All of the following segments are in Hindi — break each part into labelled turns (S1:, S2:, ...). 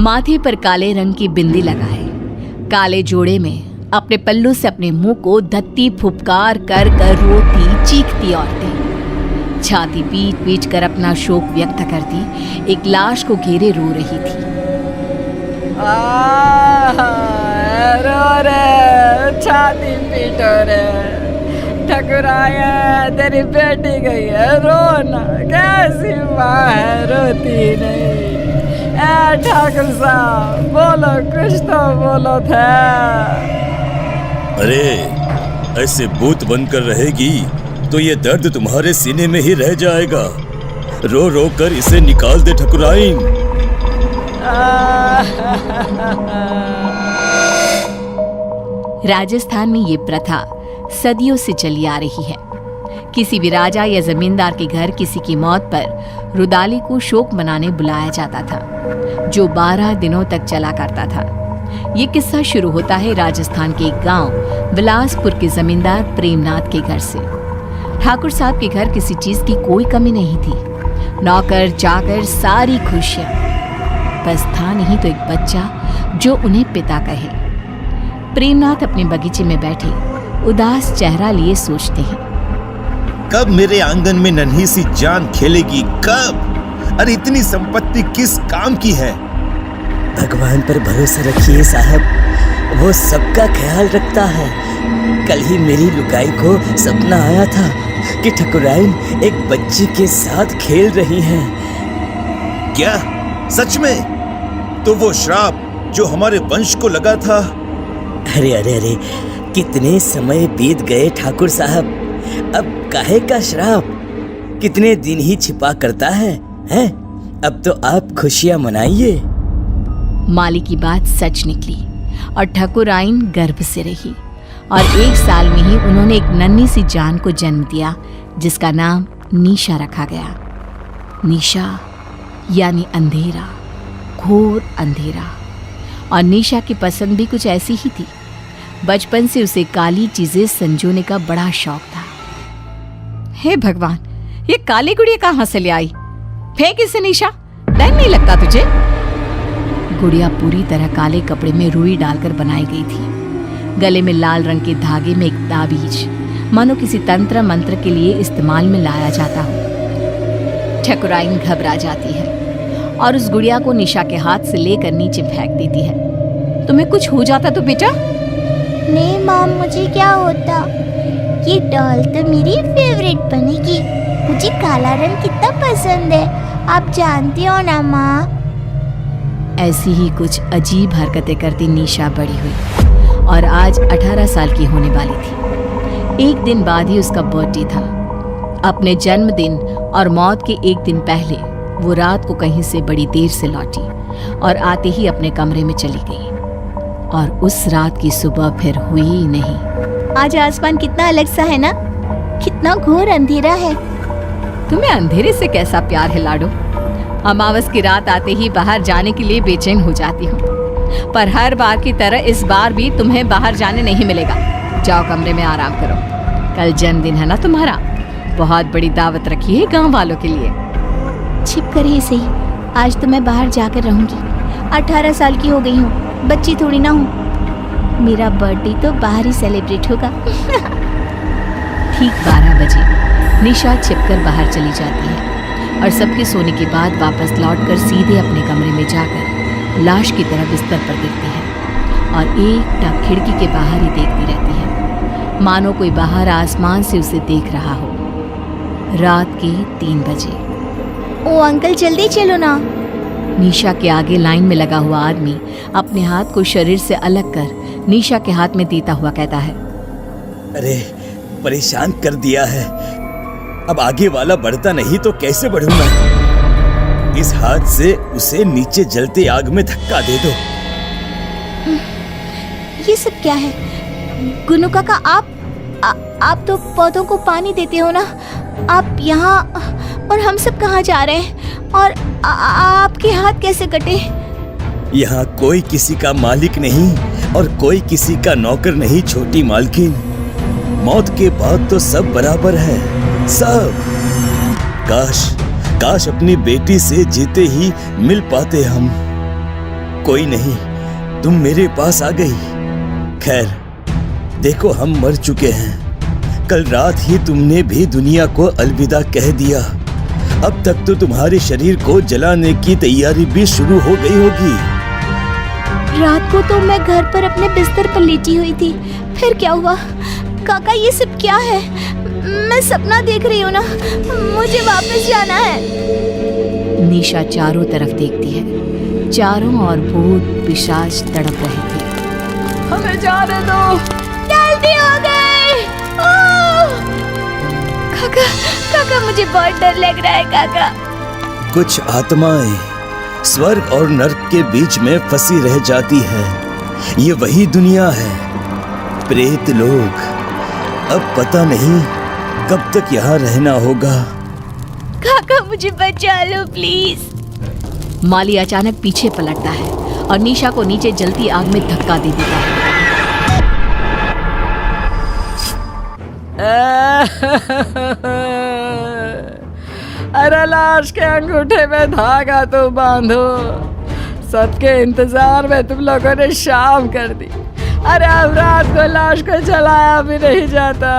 S1: माथे पर काले रंग की बिंदी लगाए, काले जोड़े में अपने पल्लू से अपने मुंह को धत्ती फुफकार कर कर रोती चीखती औरतें छाती पीट पीट कर अपना शोक व्यक्त करती एक लाश को घेरे रो रही थी।
S2: रो रे, छाती पीटो रे, ठकुराया तेरी बेटी गई है, रोना कैसी माँ है रोती नहीं। ठाकुर साहब बोलो, कुछ तो बोलो था।
S3: अरे ऐसे भूत बनकर रहेगी तो ये दर्द तुम्हारे सीने में ही रह जाएगा। रो रो कर इसे निकाल दे ठकुराइन।
S1: राजस्थान में ये प्रथा सदियों से चली आ रही है। किसी भी राजा या जमींदार के घर किसी की मौत पर रुदाली को शोक मनाने बुलाया जाता था, जो 12 दिनों तक चला करता था। ये किस्सा शुरू होता है राजस्थान के एक गांव बिलासपुर के जमींदार प्रेमनाथ के घर से। ठाकुर साहब के घर किसी चीज की कोई कमी नहीं थी, नौकर चाकर सारी खुशियां, बस था नहीं तो एक बच्चा जो उन्हें पिता कहे। प्रेमनाथ अपने बगीचे में बैठे उदास चेहरा लिए सोचते हैं,
S3: कब मेरे आंगन में नन्ही सी जान खेलेगी, कब? अरे इतनी संपत्ति किस काम की है?
S4: भगवान पर भरोसा रखिए साहब, वो सबका ख्याल रखता है। कल ही मेरी लुगाई को सपना आया था कि ठकुराइन एक बच्ची के साथ खेल रही हैं।
S3: क्या सच में? तो वो श्राप जो हमारे वंश को लगा था।
S4: अरे अरे अरे, कितने समय बीत गए ठाकुर साहब, अब काहे का श्राप? कितने दिन ही छिपा करता है, हैं? अब तो आप खुशियां मनाइए।
S1: माली की बात सच निकली और ठकुराइन गर्भ से रही और 1 साल में ही उन्होंने एक नन्ही सी जान को जन्म दिया, जिसका नाम निशा रखा गया। निशा यानी अंधेरा, घोर अंधेरा। और निशा की पसंद भी कुछ ऐसी ही थी। बचपन से उसे काली चीजें संजोने का बड़ा शौक था। हे भगवान, ये काली गुड़िया कहां से ले आई? फेंक इसे निशा, डर नहीं लगता तुझे? गुड़िया पूरी तरह काले कपड़े में रुई डालकर बनाई गई थी। गले में लाल रंग के धागे में एक ताबीज, मानो किसी तंत्र मंत्र के लिए इस्तेमाल में लाया जाता हो। ठकुराइन घबरा जाती है और उस गुड़िया को निशा के हाथ से लेकर नीचे फेंक देती है। तुम्हें कुछ हो जाता तो बेटा?
S5: नहीं माँ, मुझे क्या होता? ये डॉल तो मेरी फेवरेट बनेगी। मुझे काला रंग कितना पसंद है, आप जानती हो ना माँ।
S1: ऐसी ही कुछ अजीब हरकतें करती निशा बड़ी हुई और आज 18 साल की होने वाली थी। एक दिन बाद ही उसका बर्थडे था। अपने जन्मदिन और मौत के एक दिन पहले वो रात को कहीं से बड़ी देर से लौटी और आते ही अपने कमरे में चली गई। और उस रात की सुबह फिर हुई ही नहीं।
S5: आज आसमान कितना अलग सा है ना, कितना घोर अंधेरा है।
S1: तुम्हें अंधेरे से कैसा प्यार है लाडो? अमावस की रात आते ही बाहर जाने के लिए बेचैन हो जाती हूँ, पर हर बार की तरह इस बार भी तुम्हें बाहर जाने नहीं मिलेगा। जाओ कमरे में आराम करो। कल जन्मदिन है ना तुम्हारा, बहुत बड़ी दावत रखी है गांव वालों के लिए।
S5: छिप कर ही सही, आज तो मैं बाहर जाकर रहूंगी। 18 साल की हो गई हूँ, बच्ची थोड़ी ना हूँ। मेरा बर्थडे तो बाहर ही सेलिब्रेट होगा।
S1: ठीक 12 बजे निशा छिपकर बाहर चली जाती है और सबके सोने के बाद वापस लौटकर सीधे अपने कमरे में जाकर लाश की तरह बिस्तर पर गिरती है और एकटक खिड़की के बाहर ही देखती रहती है, मानो कोई बाहर आसमान से उसे देख रहा हो। रात के 3 बजे।
S5: ओ अंकल, जल्दी चलो ना।
S1: निशा के आगे लाइन में लगा हुआ आदमी अपने हाथ को शरीर से अलग कर निशा के हाथ में देता हुआ कहता है,
S4: अरे परेशान कर दिया है, अब आगे वाला बढ़ता नहीं तो कैसे बढ़ूं मैं? इस हाथ से उसे नीचे जलते आग में धक्का दे दो।
S5: ये सब क्या है? गुनु काका, आप तो पौधों को पानी देते हो ना, आप यहाँ और हम सब कहाँ जा रहे हैं? और आपके हाथ कैसे कटे?
S4: यहाँ कोई किसी का मालिक नहीं और कोई किसी का नौकर नहीं छोटी मालकिन। मौत के बाद तो सब बराबर है, सब। काश अपनी बेटी से जीते ही मिल पाते हम।
S3: कोई नहीं, तुम मेरे पास आ गई। खैर, देखो हम मर चुके हैं। कल रात ही तुमने भी दुनिया को अलविदा कह दिया। अब तक तो तुम्हारे शरीर को जलाने की तैयारी भी शुरू हो गई होगी।
S5: रात को तो मैं घर पर अपने बिस्तर पर लेटी हुई थी, फिर क्या हुआ? काका ये सब क्या है? मैं सपना देख रही हूँ ना, मुझे वापस जाना है।
S1: निशा चारों तरफ देखती है। चारों ओर भूत पिशाच तड़प रहे थे।
S2: हमें जाने दो।
S5: जल्दी हो गई। काका, काका मुझे बहुत डर लग रहा है काका।
S3: कुछ आत्माएं स्वर्ग और नर्क के बीच में फंसी रह जाती है। ये वही दुनिया है। प्रेत लोग। अब पता नहीं कब तक यहाँ रहना होगा।
S5: काका मुझे बचा लो प्लीज।
S1: माली अचानक पीछे पलटता है और निशा को नीचे जलती आग में धक्का दे देता है।
S2: अरे लाश के अंगूठे में धागा तो बांधो। सबके इंतजार में तुम लोगों ने शाम कर दी। अरे अब रात को लाश को जलाया भी नहीं जाता।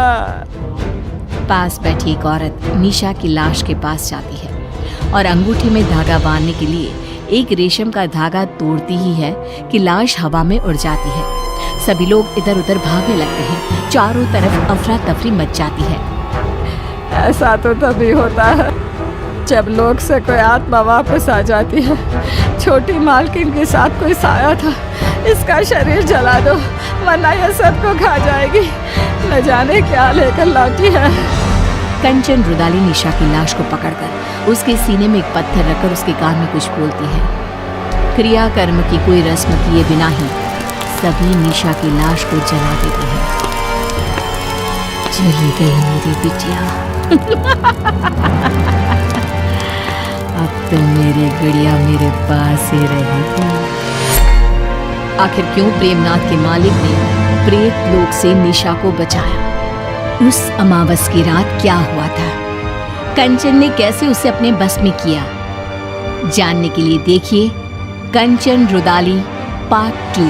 S1: पास बैठी एक औरत निशा की लाश के पास जाती है और अंगूठी में धागा बांधने के लिए एक रेशम का धागा तोड़ती ही है कि लाश हवा में उड़ जाती है। सभी लोग इधर उधर भागने लगते हैं। चारों तरफ अफरा तफरी मच जाती है।
S2: ऐसा तो तभी होता है जब लोग से कोई आत्मा वापस आ जाती है। छोटी मालकिन के साथ कोई साया था। इसका शरीर जला दो वरना ये सबको खा जाएगी। न जाने क्या लेकर लौटी है।
S1: कंचन रुदाली निशा की लाश को पकड़कर उसके सीने में एक पत्थर रखकर उसके कान में कुछ बोलती है। क्रिया कर्म की कोई रस्म किए बिना ही सभी निशा की लाश को जला देते हैं। चली गई मेरी बिटिया। अब तो मेरी गुड़िया मेरे पास ही रहेगी। आखिर क्यों प्रेमनाथ के मालिक ने प्रेत लोक से निशा को बचाया? उस अमावस की रात क्या हुआ था? कंचन ने कैसे उसे अपने बस में किया? जानने के लिए देखिए कंचन रुदाली पार्ट 2।